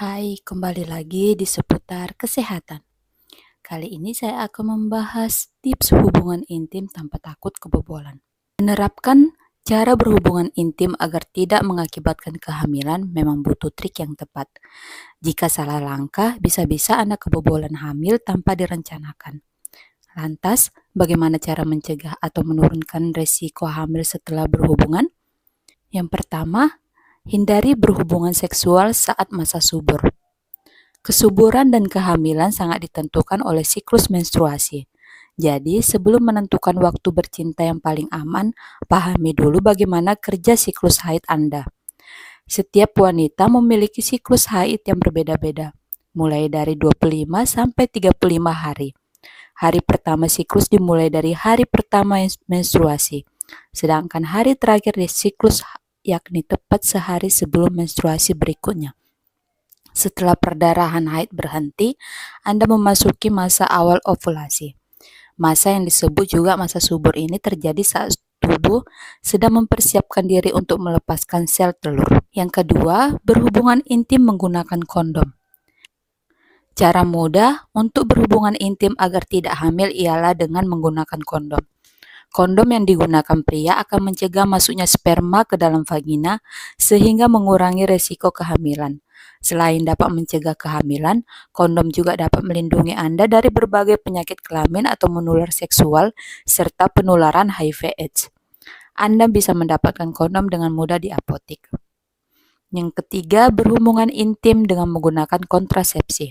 Hai, kembali lagi di seputar kesehatan. Kali ini saya akan membahas tips hubungan intim tanpa takut kebobolan. Menerapkan cara berhubungan intim agar tidak mengakibatkan kehamilan memang butuh trik yang tepat. Jika salah langkah, bisa-bisa Anda kebobolan hamil tanpa direncanakan. Lantas, bagaimana cara mencegah atau menurunkan resiko hamil setelah berhubungan? Yang pertama, hindari berhubungan seksual saat masa subur. Kesuburan dan kehamilan sangat ditentukan oleh siklus menstruasi. Jadi, sebelum menentukan waktu bercinta yang paling aman, pahami dulu bagaimana kerja siklus haid Anda. Setiap wanita memiliki siklus haid yang berbeda-beda, mulai dari 25 sampai 35 hari. Hari pertama siklus dimulai dari hari pertama menstruasi, sedangkan hari terakhir di siklus yakni tepat sehari sebelum menstruasi berikutnya. Setelah perdarahan haid berhenti, Anda memasuki masa awal ovulasi. Masa yang disebut juga masa subur ini terjadi saat tubuh sedang mempersiapkan diri untuk melepaskan sel telur. Yang kedua, berhubungan intim menggunakan kondom. Cara mudah untuk berhubungan intim agar tidak hamil ialah dengan menggunakan kondom. Kondom yang digunakan pria akan mencegah masuknya sperma ke dalam vagina sehingga mengurangi resiko kehamilan. Selain dapat mencegah kehamilan, kondom juga dapat melindungi Anda dari berbagai penyakit kelamin atau menular seksual serta penularan HIV/AIDS. Anda bisa mendapatkan kondom dengan mudah di apotik. Yang ketiga, berhubungan intim dengan menggunakan kontrasepsi.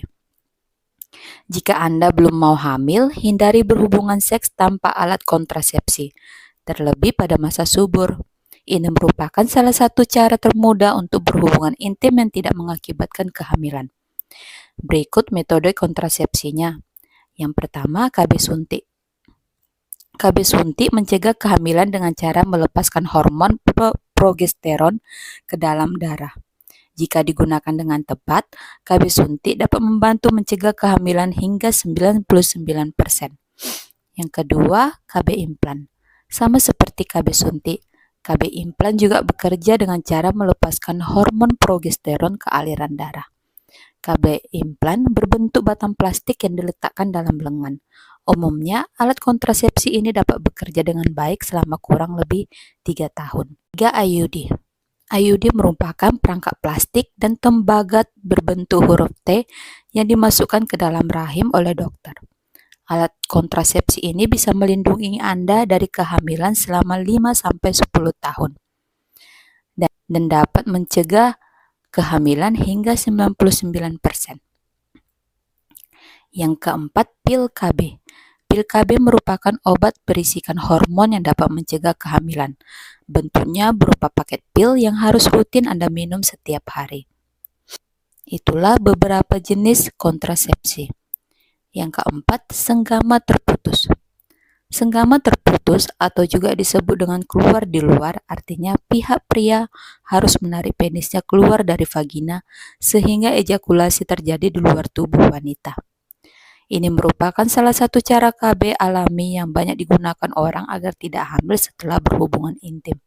Jika Anda belum mau hamil, hindari berhubungan seks tanpa alat kontrasepsi, terlebih pada masa subur. Ini merupakan salah satu cara termudah untuk berhubungan intim yang tidak mengakibatkan kehamilan. Berikut metode kontrasepsinya. Yang pertama, KB suntik. KB suntik mencegah kehamilan dengan cara melepaskan hormon progesteron ke dalam darah. Jika digunakan dengan tepat, KB suntik dapat membantu mencegah kehamilan hingga 99%. Yang kedua, KB implan. Sama seperti KB suntik, KB implan juga bekerja dengan cara melepaskan hormon progesteron ke aliran darah. KB implan berbentuk batang plastik yang diletakkan dalam lengan. Umumnya, alat kontrasepsi ini dapat bekerja dengan baik selama kurang lebih 3 tahun. 3. IUD. IUD merupakan perangkat plastik dan tembaga berbentuk huruf T yang dimasukkan ke dalam rahim oleh dokter. Alat kontrasepsi ini bisa melindungi Anda dari kehamilan selama 5-10 tahun dan dapat mencegah kehamilan hingga 99%. Yang keempat, pil KB. Pil KB merupakan obat berisikan hormon yang dapat mencegah kehamilan. Bentuknya berupa paket pil yang harus rutin Anda minum setiap hari. Itulah beberapa jenis kontrasepsi. Yang keempat, senggama terputus. Senggama terputus atau juga disebut dengan keluar di luar, artinya pihak pria harus menarik penisnya keluar dari vagina sehingga ejakulasi terjadi di luar tubuh wanita. Ini merupakan salah satu cara KB alami yang banyak digunakan orang agar tidak hamil setelah berhubungan intim.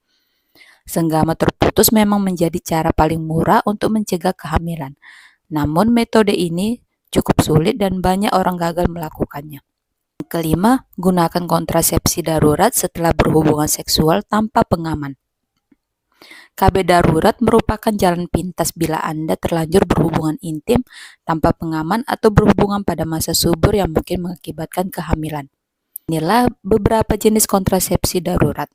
Senggama terputus memang menjadi cara paling murah untuk mencegah kehamilan. Namun metode ini cukup sulit dan banyak orang gagal melakukannya. Yang kelima, gunakan kontrasepsi darurat setelah berhubungan seksual tanpa pengaman. KB darurat merupakan jalan pintas bila Anda terlanjur berhubungan intim tanpa pengaman atau berhubungan pada masa subur yang mungkin mengakibatkan kehamilan. Inilah beberapa jenis kontrasepsi darurat.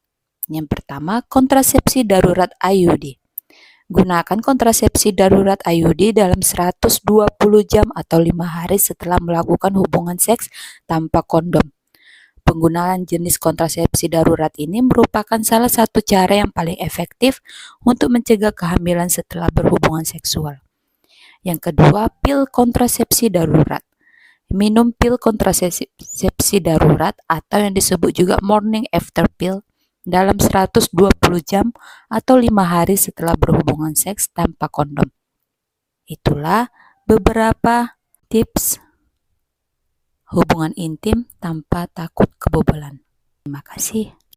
Yang pertama, kontrasepsi darurat IUD. Gunakan kontrasepsi darurat IUD dalam 120 jam atau 5 hari setelah melakukan hubungan seks tanpa kondom. Penggunaan jenis kontrasepsi darurat ini merupakan salah satu cara yang paling efektif untuk mencegah kehamilan setelah berhubungan seksual. Yang kedua, pil kontrasepsi darurat. Minum pil kontrasepsi darurat atau yang disebut juga morning after pill dalam 120 jam atau 5 hari setelah berhubungan seks tanpa kondom. Itulah beberapa tips hubungan intim tanpa takut kebobolan. Terima kasih.